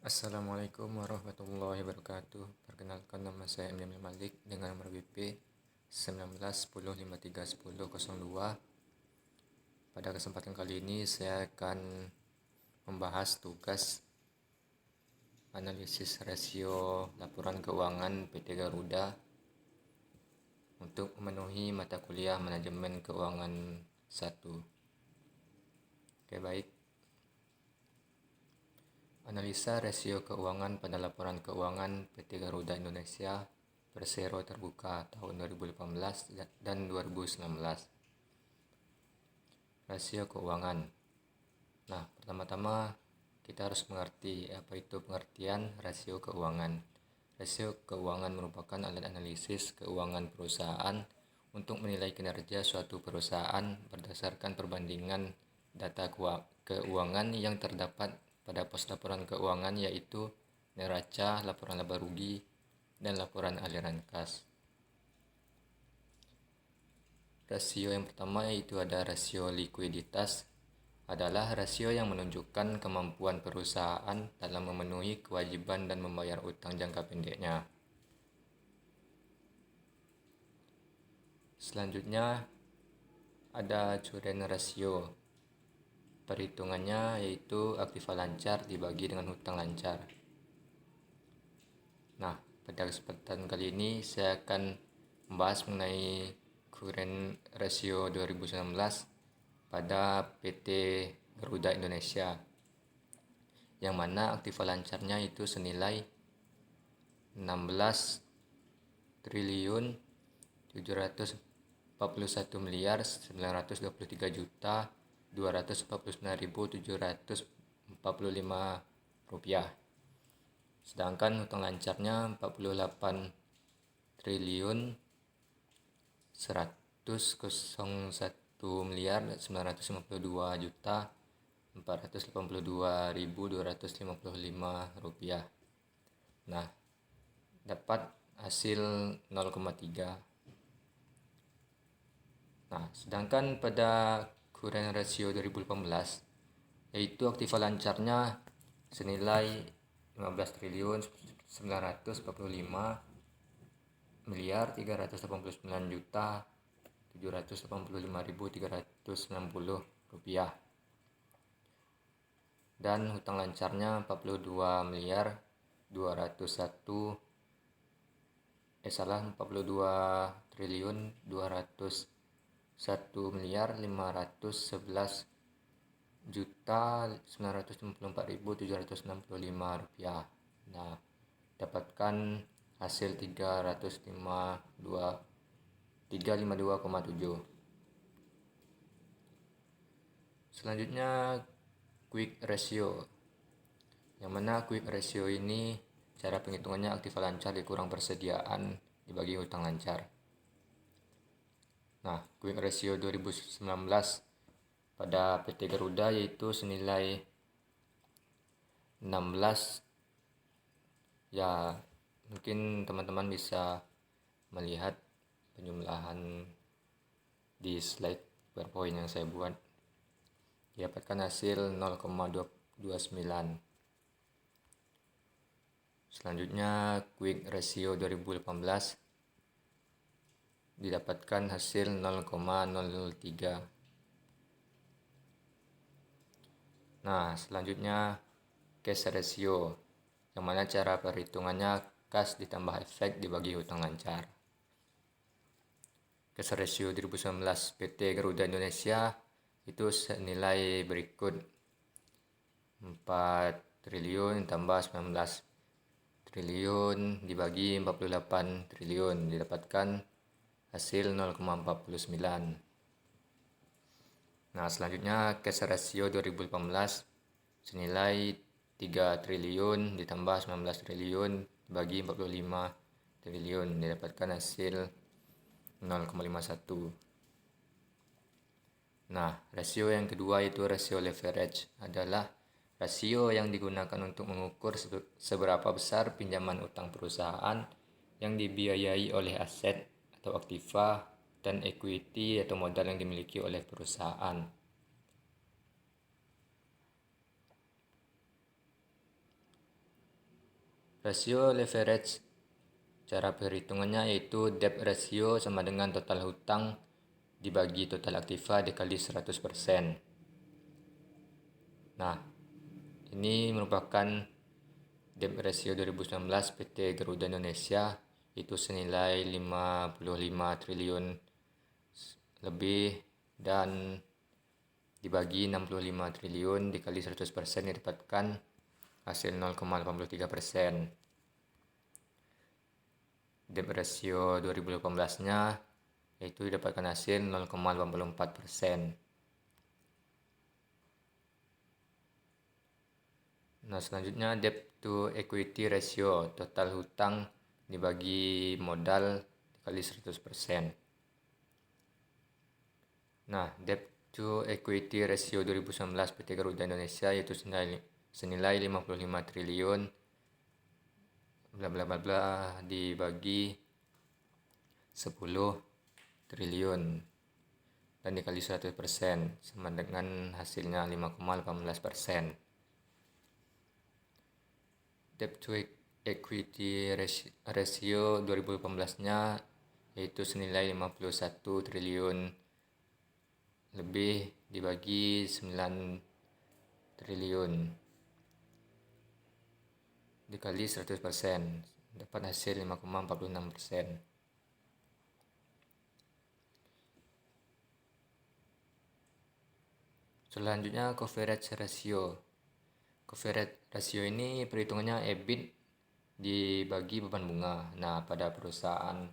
Assalamualaikum warahmatullahi wabarakatuh. Perkenalkan, nama saya Emil Malik dengan nomor BP 1910531002. Pada kesempatan kali ini saya akan membahas tugas analisis rasio laporan keuangan PT Garuda untuk memenuhi mata kuliah Manajemen Keuangan 1. Oke, baik. Analisa rasio keuangan pada laporan keuangan PT Garuda Indonesia Persero terbuka tahun 2018 dan 2019. Rasio keuangan. Nah, pertama-tama kita harus mengerti apa itu pengertian rasio keuangan. Rasio keuangan merupakan alat analisis keuangan perusahaan untuk menilai kinerja suatu perusahaan berdasarkan perbandingan data keuangan yang terdapat pada pos laporan keuangan, yaitu neraca, laporan laba rugi, dan laporan aliran kas. Rasio yang pertama yaitu ada rasio likuiditas, adalah rasio yang menunjukkan kemampuan perusahaan dalam memenuhi kewajiban dan membayar utang jangka pendeknya. Selanjutnya ada current ratio. Perhitungannya yaitu aktiva lancar dibagi dengan hutang lancar. Nah, pada kesempatan kali ini saya akan membahas mengenai current ratio 2019 pada PT Garuda Indonesia, yang mana aktiva lancarnya itu senilai 16 triliun 741 miliar 923 juta 249.745 rupiah. Sedangkan hutang lancarnya 48 triliun 101 miliar 952 juta 482.255 rupiah. Nah, dapat hasil 0,3. Nah, sedangkan pada current ratio 2018 yaitu aktiva lancarnya senilai 15 triliun 945 miliar 389 juta 785.390 rupiah, dan hutang lancarnya 42 miliar 42 triliun 201 miliar 511 juta 954.765 rupiah. Nah, dapatkan hasil 352,7. Selanjutnya quick ratio, yang mana quick ratio ini cara penghitungannya aktiva lancar dikurang persediaan dibagi hutang lancar. Nah, quick ratio 2019 pada PT Garuda yaitu senilai 16. Ya, mungkin teman-teman bisa melihat penjumlahan di slide PowerPoint yang saya buat. Dapatkan hasil 0,29. Selanjutnya quick ratio 2018 didapatkan hasil 0,003. Nah, selanjutnya cash ratio, yang mana cara perhitungannya kas ditambah efek dibagi hutang lancar. Cash ratio 2019 PT Garuda Indonesia itu senilai berikut: 4 triliun tambah 19 triliun dibagi 48 triliun, didapatkan hasil 0,49. Nah, selanjutnya cash ratio 2018 senilai 3 triliun ditambah 19 triliun dibagi 45 triliun, didapatkan hasil 0,51. Nah, rasio yang kedua yaitu rasio leverage, adalah rasio yang digunakan untuk mengukur seberapa besar pinjaman utang perusahaan yang dibiayai oleh aset atau aktiva dan equity atau modal yang dimiliki oleh perusahaan. Rasio leverage, cara perhitungannya yaitu debt ratio sama dengan total hutang dibagi total aktiva dikali 100%. Nah, ini merupakan debt ratio 2019 PT Garuda Indonesia, itu senilai 55 triliun lebih, dan dibagi 65 triliun dikali 100% didapatkan hasil 0,83%. Debt ratio 2018-nya yaitu didapatkan hasil 0,84%. Nah, selanjutnya debt to equity ratio, total hutang dibagi modal dikali 100%. Nah, debt to equity ratio 2019 PT Garuda Indonesia yaitu senilai 55 triliun bla bla bla bla dibagi 10 triliun dan dikali 100% sama dengan hasilnya 5,18%. Debt to equity ratio 2018-nya yaitu senilai 51 triliun lebih dibagi 9 triliun dikali 100% dapat hasil 5,46%. Selanjutnya coverage ratio. Coverage ratio ini perhitungannya EBIT dibagi beban bunga. Nah, pada perusahaan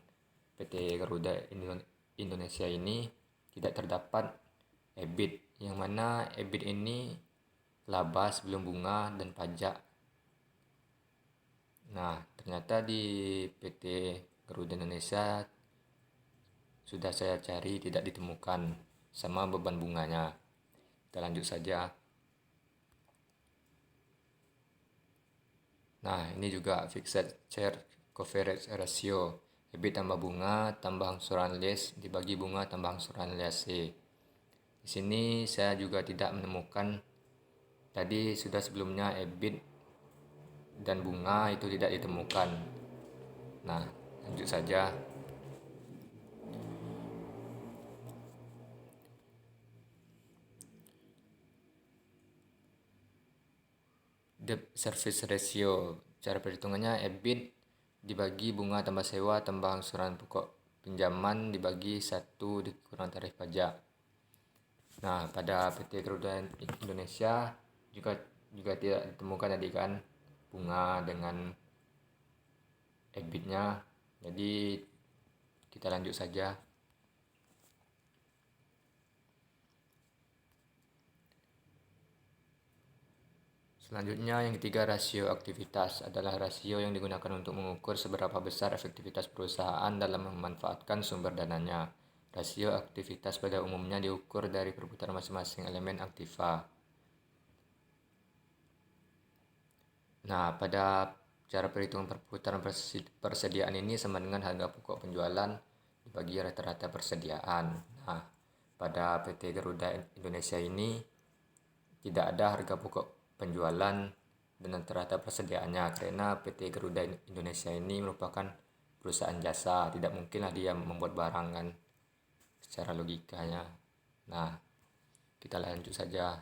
PT Garuda Indonesia ini tidak terdapat EBIT, yang mana EBIT ini laba sebelum bunga dan pajak. Nah, ternyata di PT Garuda Indonesia sudah saya cari tidak ditemukan sama beban bunganya. Kita lanjut saja. Nah, ini juga fixed charge coverage ratio, EBIT tambah bunga tambah angsuran les dibagi bunga tambah angsuran lese. Di sini saya juga tidak menemukan, tadi sudah sebelumnya EBIT dan bunga itu tidak ditemukan. Nah, lanjut saja. Debt service ratio, cara perhitungannya EBIT dibagi bunga tambah sewa tambah angsuran pokok pinjaman dibagi 1 dikurang tarif pajak. Nah, pada PT Garuda Indonesia juga tidak ditemukan tadi kan bunga dengan EBIT-nya. Jadi kita lanjut saja. Selanjutnya yang ketiga, rasio aktivitas adalah rasio yang digunakan untuk mengukur seberapa besar efektivitas perusahaan dalam memanfaatkan sumber dananya. Rasio aktivitas pada umumnya diukur dari perputaran masing-masing elemen aktiva. Nah, pada cara perhitungan perputaran persediaan ini sama dengan harga pokok penjualan dibagi rata-rata persediaan. Nah, pada PT Garuda Indonesia ini tidak ada harga pokok penjualan dan rata-rata persediaannya, karena PT Garuda Indonesia ini merupakan perusahaan jasa, tidak mungkinlah dia membuat barang kan secara logikanya. Nah, kita lanjut saja.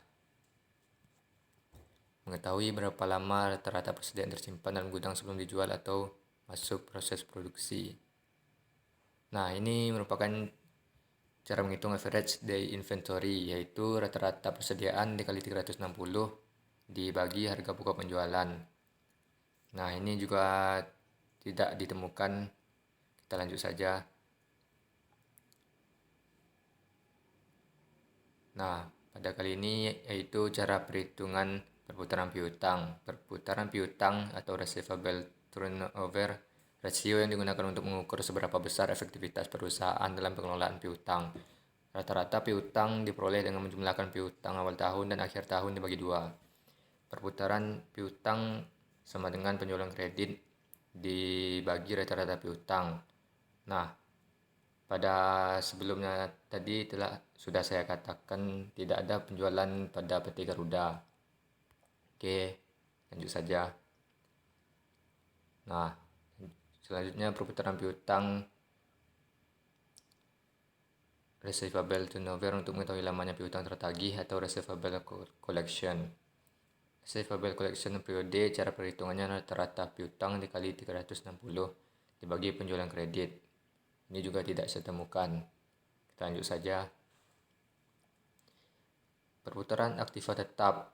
Mengetahui berapa lama rata-rata persediaan tersimpan dalam gudang sebelum dijual atau masuk proses produksi. Nah, ini merupakan cara menghitung average day inventory, yaitu rata-rata persediaan dikali 360 dibagi harga pokok penjualan. Nah, ini juga tidak ditemukan. Kita lanjut saja. Nah, pada kali ini yaitu cara perhitungan perputaran piutang. Perputaran piutang atau receivable turnover ratio yang digunakan untuk mengukur seberapa besar efektivitas perusahaan dalam pengelolaan piutang. Rata-rata piutang diperoleh dengan menjumlahkan piutang awal tahun dan akhir tahun dibagi 2. Perputaran piutang sama dengan penjualan kredit dibagi rata-rata piutang. Nah, pada sebelumnya tadi sudah saya katakan tidak ada penjualan pada PT Garuda. Oke, lanjut saja. Nah, selanjutnya perputaran piutang receivable turnover untuk mengetahui lamanya piutang tertagih atau receivable collection. Receivable collection periode, cara perhitungannya rata-rata piutang dikali 360 dibagi penjualan kredit. Ini juga tidak saya temukan. Kita lanjut saja. Perputaran aktiva tetap.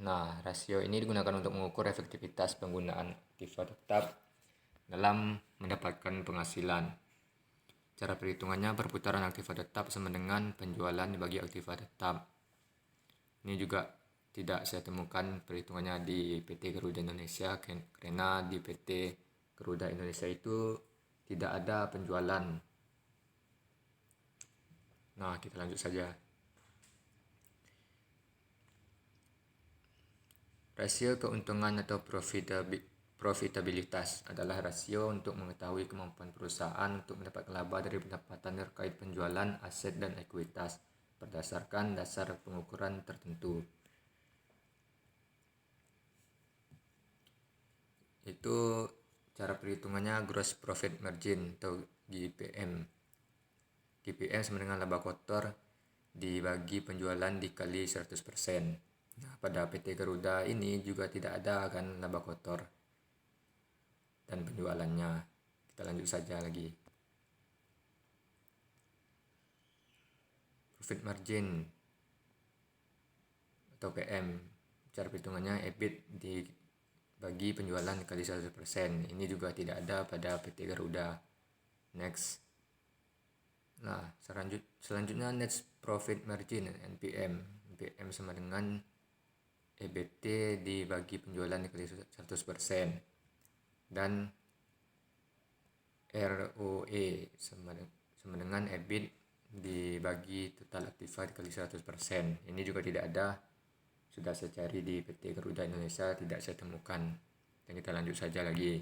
Nah, rasio ini digunakan untuk mengukur efektivitas penggunaan aktiva tetap dalam mendapatkan penghasilan. Cara perhitungannya, perputaran aktiva tetap sama dengan penjualan dibagi aktiva tetap. Ini juga tidak saya temukan perhitungannya di PT Garuda Indonesia, karena di PT Garuda Indonesia itu tidak ada penjualan. Nah, kita lanjut saja. Rasio keuntungan atau profitabilitas adalah rasio untuk mengetahui kemampuan perusahaan untuk mendapat laba dari pendapatan terkait penjualan aset dan ekuitas berdasarkan dasar pengukuran tertentu. Itu cara perhitungannya gross profit margin atau GPM. GPM sama dengan laba kotor dibagi penjualan dikali 100%. Nah, pada PT Garuda ini juga tidak ada kan laba kotor dan penjualannya. Kita lanjut saja lagi. Profit margin atau PM, cara perhitungannya EBIT dibagi penjualan kali 100%. Ini juga tidak ada pada PT Garuda. Next. Nah, selanjutnya net profit margin NPM. NPM sama dengan EBT dibagi penjualan dikali 100%. Dan ROE sama dengan EBIT dibagi total aktiva dikali 100%. Ini juga tidak ada. Sudah saya cari di PT Garuda Indonesia, tidak saya temukan. Dan kita lanjut saja lagi.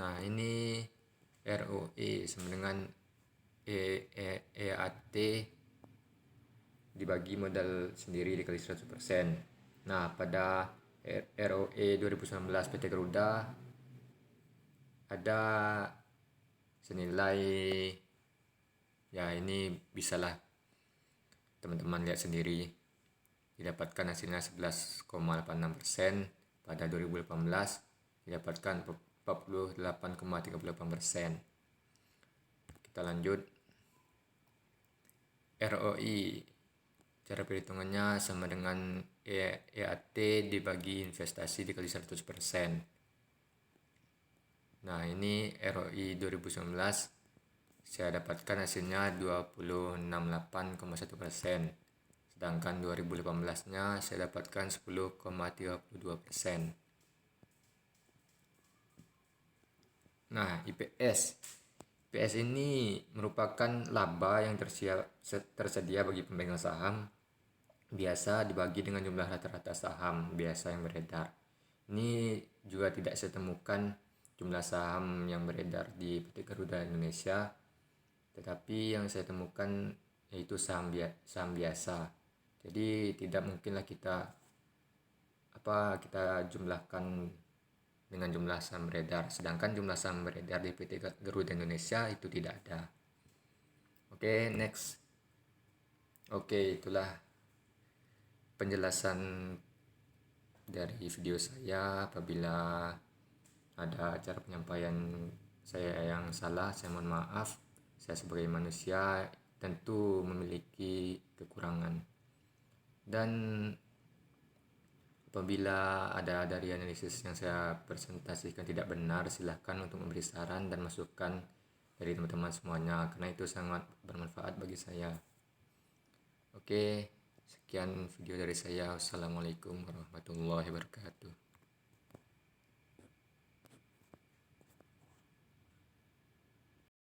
Nah, ini ROE sama dengan EAT dibagi modal sendiri dikali 100%. Nah, pada ROE 2019 PT Garuda ada senilai, ya ini bisalah teman-teman lihat sendiri, didapatkan hasilnya 11,86%. Pada 2018 didapatkan 48,38%. Kita lanjut. ROI, cara perhitungannya sama dengan EAT dibagi investasi dikali 100%. Nah, ini ROI 2019 saya dapatkan hasilnya 268,1%. Sedangkan 2018-nya saya dapatkan 10,32%. Nah, IPS. IPS ini merupakan laba yang tersedia bagi pemegang saham, biasa dibagi dengan jumlah rata-rata saham biasa yang beredar. Ini juga tidak saya temukan jumlah saham yang beredar di PT Garuda Indonesia, tetapi yang saya temukan yaitu saham biasa. Jadi tidak mungkinlah kita jumlahkan dengan jumlah saham beredar, sedangkan jumlah saham beredar di PT Garuda Indonesia itu tidak ada. Oke, next. Oke, itulah penjelasan dari video saya. Apabila ada cara penyampaian saya yang salah, saya mohon maaf. Saya sebagai manusia tentu memiliki kekurangan. Dan apabila ada dari analisis yang saya presentasikan tidak benar, silahkan untuk memberi saran dan masukan dari teman-teman semuanya, karena itu sangat bermanfaat bagi saya. Oke, sekian video dari saya. Wassalamualaikum warahmatullahi wabarakatuh.